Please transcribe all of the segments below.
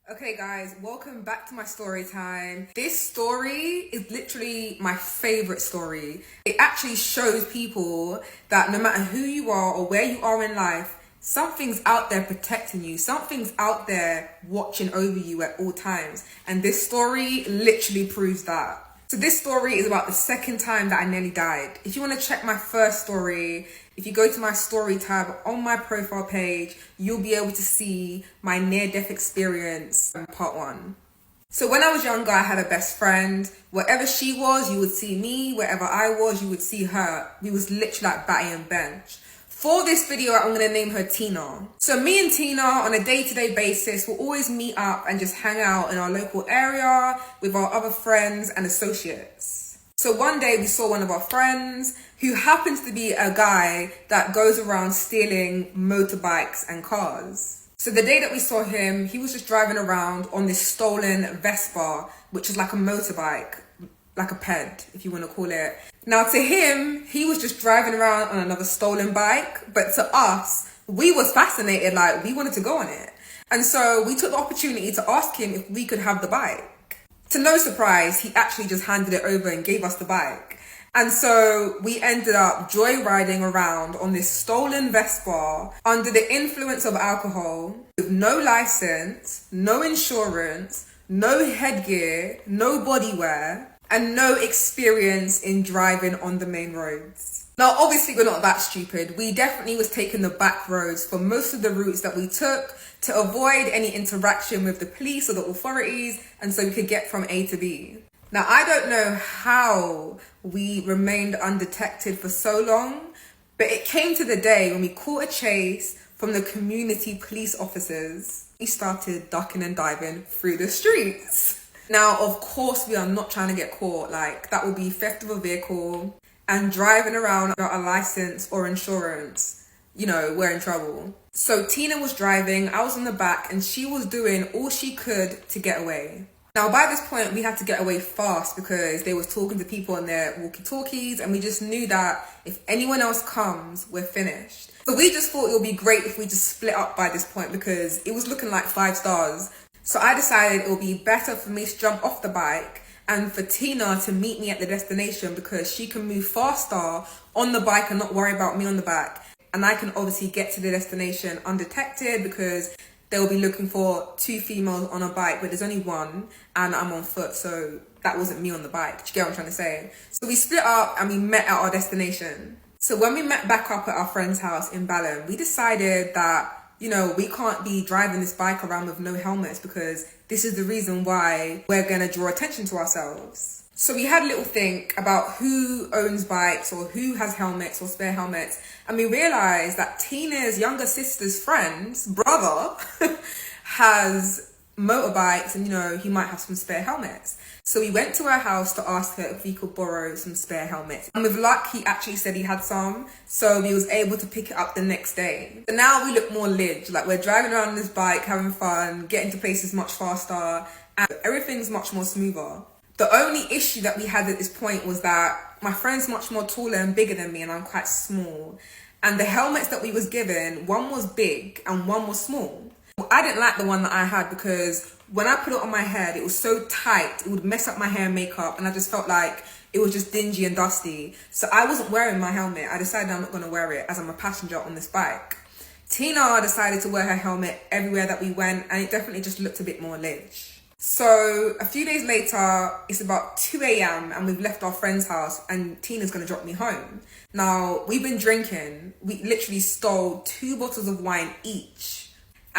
Okay guys, welcome back to my story time. This story is literally my favorite story. It actually shows people that no matter who you are or where you are in life, something's out there protecting you. Something's out there watching over you at all times. And this story literally proves that. So this story is about the second time that I nearly died. If you want to check my first story, if you go to my story tab on my profile page, you'll be able to see my near-death experience in part 1. So when I was younger, I had a best friend. Wherever she was, you would see me. Wherever I was, you would see her. We was literally like Batty and Bench. For this video, I'm going to name her Tina. So me and Tina on a day-to-day basis will always meet up and just hang out in our local area with our other friends and associates. So one day we saw one of our friends who happens to be a guy that goes around stealing motorbikes and cars. So the day that we saw him, he was just driving around on this stolen Vespa, which is like a motorbike, like a ped, if you want to call it. Now to him, he was just driving around on another stolen bike, but to us, we was fascinated, like we wanted to go on it. And so we took the opportunity to ask him if we could have the bike. To no surprise, he actually just handed it over and gave us the bike. And so we ended up joyriding around on this stolen Vespa under the influence of alcohol, with no license, no insurance, no headgear, no bodywear, and no experience in driving on the main roads. Now, obviously, we're not that stupid. We definitely was taking the back roads for most of the routes that we took to avoid any interaction with the police or the authorities, and so we could get from A to B. Now, I don't know how we remained undetected for so long, but it came to the day when we caught a chase from the community police officers. We started ducking and diving through the streets. Now, of course, we are not trying to get caught. Like, that would be theft of a vehicle and driving around without a license or insurance. You know, we're in trouble. So Tina was driving, I was in the back, and she was doing all she could to get away. Now, by this point, we had to get away fast because they was talking to people on their walkie-talkies, and we just knew that if anyone else comes, we're finished. So we just thought it would be great if we just split up by this point because it was looking like 5 stars. So I decided it would be better for me to jump off the bike and for Tina to meet me at the destination because she can move faster on the bike and not worry about me on the back. And I can obviously get to the destination undetected because they'll be looking for 2 females on a bike, but there's only one and I'm on foot. So that wasn't me on the bike. Do you get what I'm trying to say? So we split up and we met at our destination. So when we met back up at our friend's house in Balham, we decided that you know, we can't be driving this bike around with no helmets because this is the reason why we're going to draw attention to ourselves. So we had a little think about who owns bikes or who has helmets or spare helmets. And we realized that Tina's younger sister's friend's brother has motorbikes and, you know, he might have some spare helmets. So we went to her house to ask her if we could borrow some spare helmets. And with luck, he actually said he had some. So we was able to pick it up the next day. So now we look more lig. Like we're driving around on this bike, having fun, getting to places much faster. And everything's much more smoother. The only issue that we had at this point was that my friend's much more taller and bigger than me and I'm quite small. And the helmets that we was given, one was big and one was small. I didn't like the one that I had because when I put it on my head, it was so tight, it would mess up my hair and makeup, and I just felt like it was just dingy and dusty. So I wasn't wearing my helmet. I decided I'm not going to wear it as I'm a passenger on this bike. Tina decided to wear her helmet everywhere that we went, and it definitely just looked a bit more lig. So a few days later, it's about 2 a.m. and we've left our friend's house and Tina's going to drop me home. Now, we've been drinking. We literally stole 2 bottles of wine each.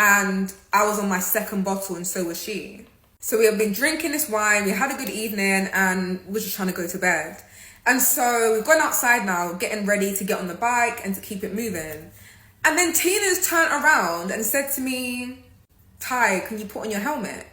And I was on my 2nd bottle and so was she. So we have been drinking this wine, we had a good evening and we're just trying to go to bed. And so we've gone outside now, getting ready to get on the bike and to keep it moving. And then Tina's turned around and said to me, Ty, can you put on your helmet?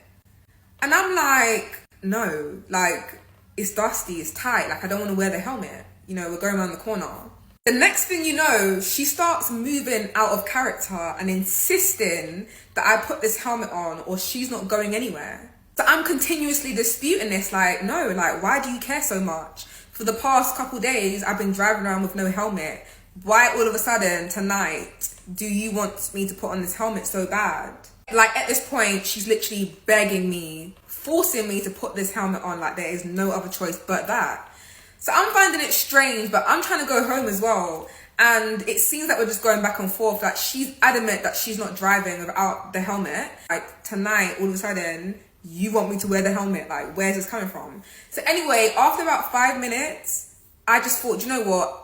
And I'm like, no, like it's dusty, it's tight, like I don't want to wear the helmet. You know, we're going around the corner. The next thing you know, she starts moving out of character and insisting that I put this helmet on or she's not going anywhere. So I'm continuously disputing this, like, no, like, why do you care so much? For the past couple days, I've been driving around with no helmet. Why all of a sudden tonight do you want me to put on this helmet so bad? Like at this point, she's literally begging me, forcing me to put this helmet on. Like there is no other choice but that. So I'm finding it strange, but I'm trying to go home as well. And it seems that we're just going back and forth. Like she's adamant that she's not driving without the helmet. Like tonight, all of a sudden, you want me to wear the helmet. Like where's this coming from? So anyway, after about 5 minutes, I just thought, you know what?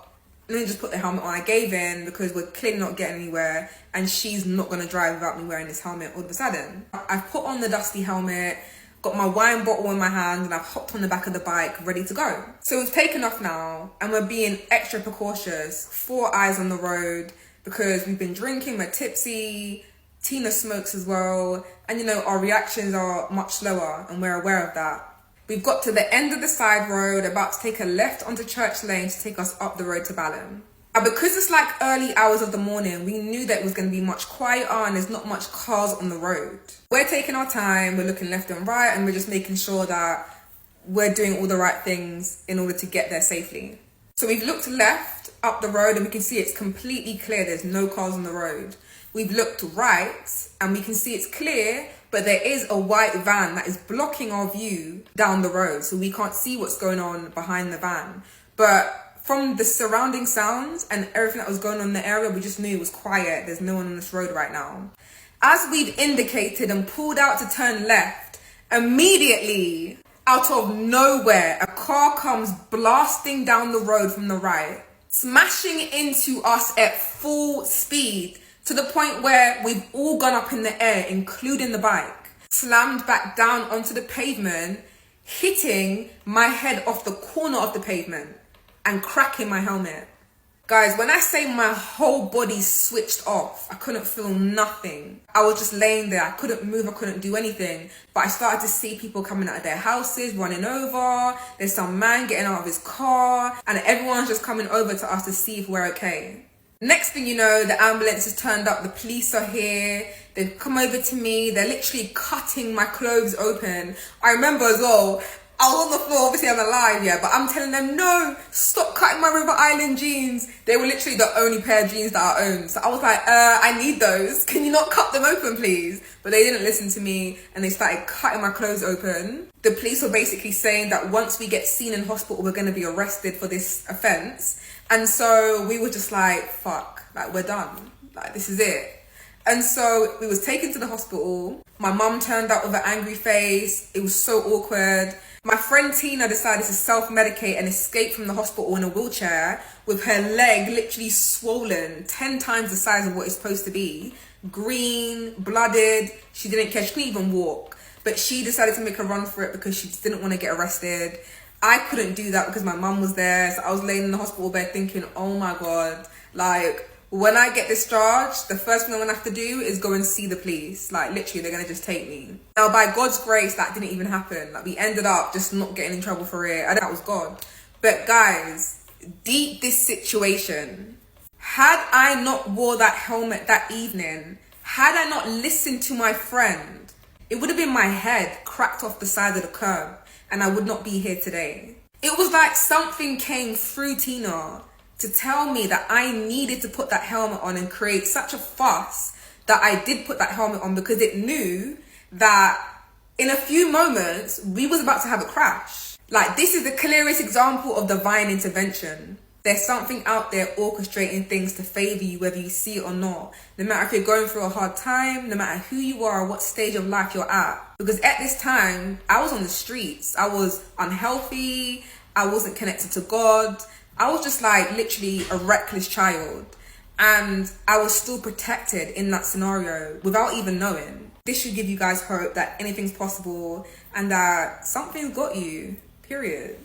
Let me just put the helmet on. I gave in because we're clearly not getting anywhere and she's not going to drive without me wearing this helmet all of a sudden. I've put on the dusty helmet, got my wine bottle in my hand, and I've hopped on the back of the bike ready to go. So we've taken off now and we're being extra precautious, 4 eyes on the road because we've been drinking, we're tipsy, Tina smokes as well, and you know, our reactions are much slower and we're aware of that. We've got to the end of the side road, about to take a left onto Church Lane to take us up the road to Balham. And because it's like early hours of the morning, we knew that it was going to be much quieter and there's not much cars on the road. We're taking our time, we're looking left and right, and we're just making sure that we're doing all the right things in order to get there safely. So we've looked left up the road and we can see it's completely clear, there's no cars on the road. We've looked right and we can see it's clear, but there is a white van that is blocking our view down the road, so we can't see what's going on behind the van. But from the surrounding sounds and everything that was going on in the area, we just knew it was quiet. There's no one on this road right now. As we'd indicated and pulled out to turn left, immediately, out of nowhere, a car comes blasting down the road from the right, smashing into us at full speed, to the point where we've all gone up in the air, including the bike, slammed back down onto the pavement, hitting my head off the corner of the pavement and cracking my helmet. Guys, when I say my whole body switched off, I couldn't feel nothing. I was just laying there. I couldn't move, I couldn't do anything. But I started to see people coming out of their houses, running over. There's some man getting out of his car, and everyone's just coming over to us to see if we're okay. Next thing you know, the ambulance has turned up, the police are here, they've come over to me, they're literally cutting my clothes open. I remember as well, I was on the floor, obviously I'm alive, yeah, but I'm telling them, no, stop cutting my River Island jeans. They were literally the only pair of jeans that I owned. So I was like, I need those. Can you not cut them open, please? But they didn't listen to me and they started cutting my clothes open. The police were basically saying that once we get seen in hospital, we're going to be arrested for this offence. And so we were just like, fuck, like we're done. Like this is it. And so we was taken to the hospital. My mum turned up with an angry face. It was so awkward. My friend Tina decided to self-medicate and escape from the hospital in a wheelchair with her leg literally swollen 10 times the size of what it's supposed to be. Green, blooded. She didn't care. She couldn't even walk. But she decided to make a run for it because she just didn't want to get arrested. I couldn't do that because my mum was there. So I was laying in the hospital bed thinking, oh my God, like when I get discharged, the first thing I'm gonna have to do is go and see the police. Like literally, they're gonna just take me. Now, by God's grace, that didn't even happen. Like we ended up just not getting in trouble for it. And that was God. But guys, deep this situation, had I not wore that helmet that evening, had I not listened to my friend, it would have been my head cracked off the side of the curb and I would not be here today. It was like something came through Tina to tell me that I needed to put that helmet on and create such a fuss that I did put that helmet on because it knew that in a few moments, we was about to have a crash. Like this is the clearest example of divine intervention. There's something out there orchestrating things to favor you, whether you see it or not. No matter if you're going through a hard time, no matter who you are, what stage of life you're at. Because at this time, I was on the streets. I was unhealthy. I wasn't connected to God. I was just like literally a reckless child. And I was still protected in that scenario without even knowing. This should give you guys hope that anything's possible and that something's got you, period.